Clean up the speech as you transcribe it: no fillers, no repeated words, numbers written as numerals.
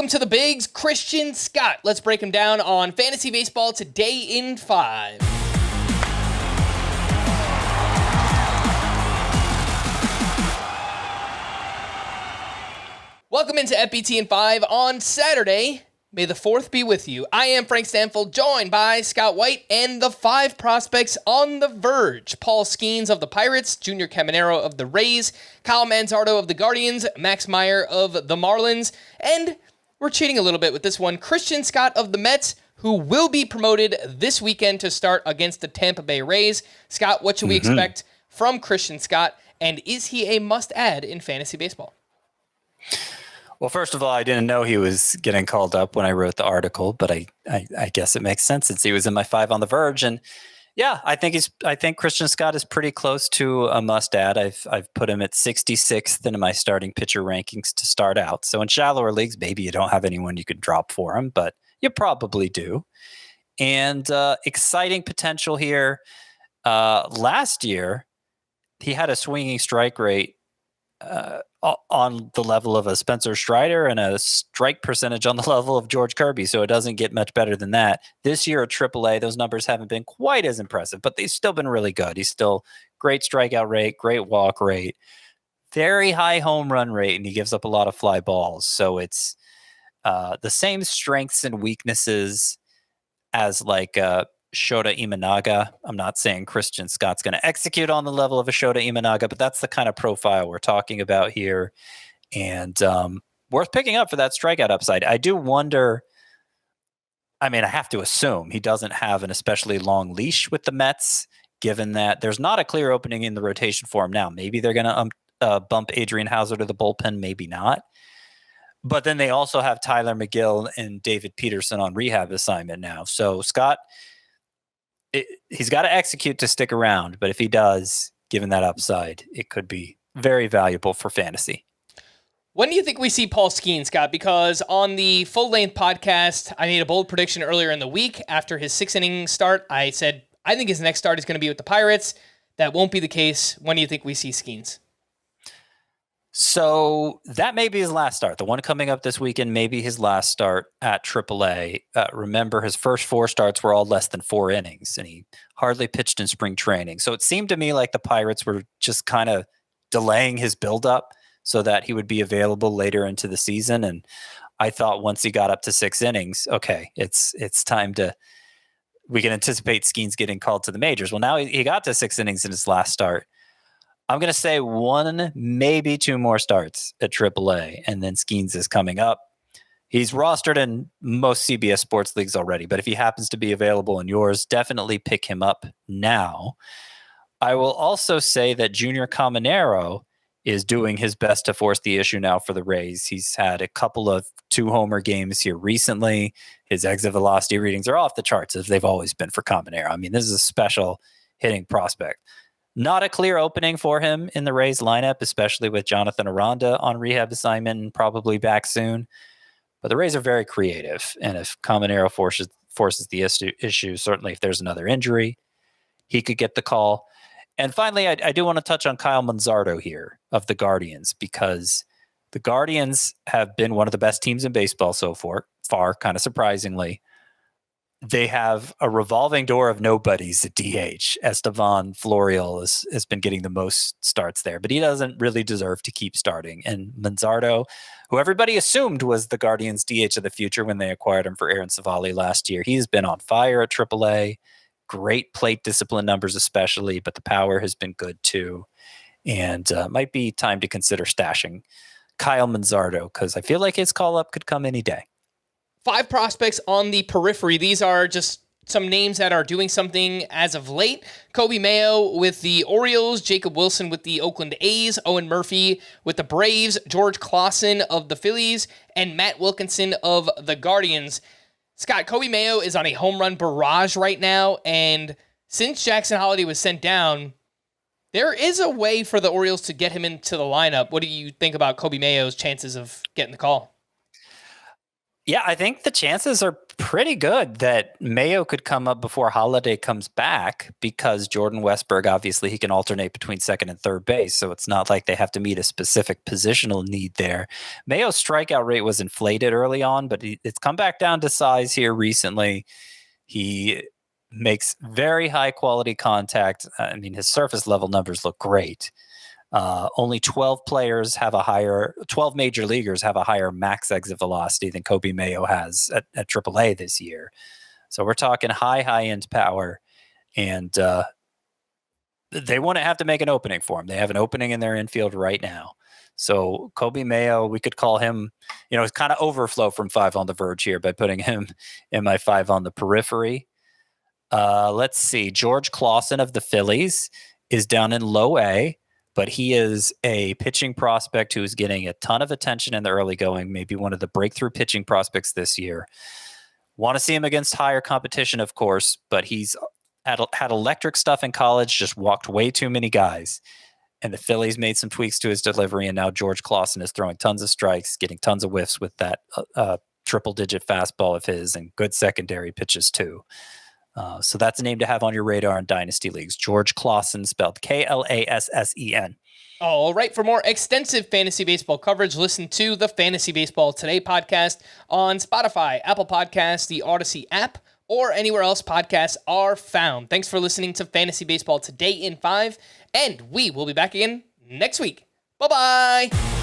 Welcome to the Bigs, Christian Scott. Let's break him down on fantasy baseball today in 5. Welcome into FBT in 5 on Saturday. May the 4th be with you. I am Frank Stampfl, joined by Scott White and the 5 prospects on the verge. Paul Skenes of the Pirates, Junior Caminero of the Rays, Kyle Manzardo of the Guardians, Max Meyer of the Marlins, and we're cheating a little bit with this one, Christian Scott of the Mets, who will be promoted this weekend to start against the Tampa Bay Rays. Scott, what should we expect from Christian Scott, and is he a must-add in fantasy baseball? Well, first of all, I didn't know he was getting called up when I wrote the article, but I guess it makes sense since he was in my 5 on the verge. And yeah, I think Christian Scott is pretty close to a must-add. I've put him at 66th in my starting pitcher rankings to start out. So in shallower leagues, maybe you don't have anyone you could drop for him, but you probably do. And exciting potential here. Last year, he had a swinging strike rate on the level of a Spencer Strider and a strike percentage on the level of George Kirby. So it doesn't get much better than that. This year at AAA, those numbers haven't been quite as impressive, but they've still been really good. He's still great strikeout rate, great walk rate, very high home run rate, and he gives up a lot of fly balls. So it's the same strengths and weaknesses as like Shota Imanaga. I'm not saying Christian Scott's going to execute on the level of a Shota Imanaga, but that's the kind of profile we're talking about here. And worth picking up for that strikeout upside. I do wonder, I have to assume he doesn't have an especially long leash with the Mets, given that there's not a clear opening in the rotation for him now. Maybe they're going to bump Adrian Hauser to the bullpen, maybe not. But then they also have Tyler McGill and David Peterson on rehab assignment now. So Scott, he's got to execute to stick around, but if he does, given that upside, it could be very valuable for fantasy. When do you think we see Paul Skenes, Scott? Because on the full-length podcast, I made a bold prediction earlier in the week after his 6-inning start. I said, I think his next start is going to be with the Pirates. That won't be the case. When do you think we see Skenes? So that may be his last start. The one coming up this weekend may be his last start at AAA. Remember, his first 4 starts were all less than 4 innings, and he hardly pitched in spring training. So it seemed to me like the Pirates were just kind of delaying his buildup so that he would be available later into the season. And I thought once he got up to 6 innings, okay, it's time we can anticipate Skenes getting called to the majors. Well, now he got to 6 innings in his last start. I'm going to say 1, maybe 2 more starts at AAA, and then Skenes is coming up. He's rostered in most CBS sports leagues already, but if he happens to be available in yours, definitely pick him up now. I will also say that Junior Caminero is doing his best to force the issue now for the Rays. He's had a couple of 2-homer games here recently. His exit velocity readings are off the charts, as they've always been for Caminero. This is a special hitting prospect. Not a clear opening for him in the Rays lineup, especially with Jonathan Aranda on rehab assignment and probably back soon. But the Rays are very creative, and if Caminero forces the issue, certainly if there's another injury, he could get the call. And finally, I do want to touch on Kyle Manzardo here of the Guardians, because the Guardians have been one of the best teams in baseball so far, kind of surprisingly. They have a revolving door of nobodies at DH. Estevan Florial has been getting the most starts there, but he doesn't really deserve to keep starting. And Manzardo, who everybody assumed was the Guardians' DH of the future when they acquired him for Aaron Savali last year, he's been on fire at AAA. Great plate discipline numbers especially, but the power has been good too. And might be time to consider stashing Kyle Manzardo, because I feel like his call-up could come any day. 5 prospects on the periphery. These are just some names that are doing something as of late. Coby Mayo with the Orioles, Jacob Wilson with the Oakland A's, Owen Murphy with the Braves, George Clausen of the Phillies, and Matt Wilkinson of the Guardians. Scott, Coby Mayo is on a home run barrage right now, and since Jackson Holliday was sent down, there is a way for the Orioles to get him into the lineup. What do you think about Coby Mayo's chances of getting the call? Yeah, I think the chances are pretty good that Mayo could come up before Holiday comes back because Jordan Westberg, obviously, he can alternate between second and third base. So it's not like they have to meet a specific positional need there. Mayo's strikeout rate was inflated early on, but it's come back down to size here recently. He makes very high quality contact. I mean, his surface level numbers look great. Only 12 major leaguers have a higher max exit velocity than Coby Mayo has at AAA this year. So we're talking high end power, and they wouldn't have to make an opening for him. They have an opening in their infield right now. So Coby Mayo, we could call him, it's kind of overflow from 5 on the verge here by putting him in my 5 on the periphery. Let's see. George Clausen of the Phillies is down in low A, but he is a pitching prospect who is getting a ton of attention in the early going, maybe one of the breakthrough pitching prospects this year. Want to see him against higher competition, of course, but he's had electric stuff in college, just walked way too many guys. And the Phillies made some tweaks to his delivery, and now George Clausen is throwing tons of strikes, getting tons of whiffs with that triple-digit fastball of his and good secondary pitches too. So that's a name to have on your radar in Dynasty Leagues. George Clausen, spelled Klassen. All right. For more extensive fantasy baseball coverage, listen to the Fantasy Baseball Today podcast on Spotify, Apple Podcasts, the Odyssey app, or anywhere else podcasts are found. Thanks for listening to Fantasy Baseball Today in 5, and we will be back again next week. Bye-bye.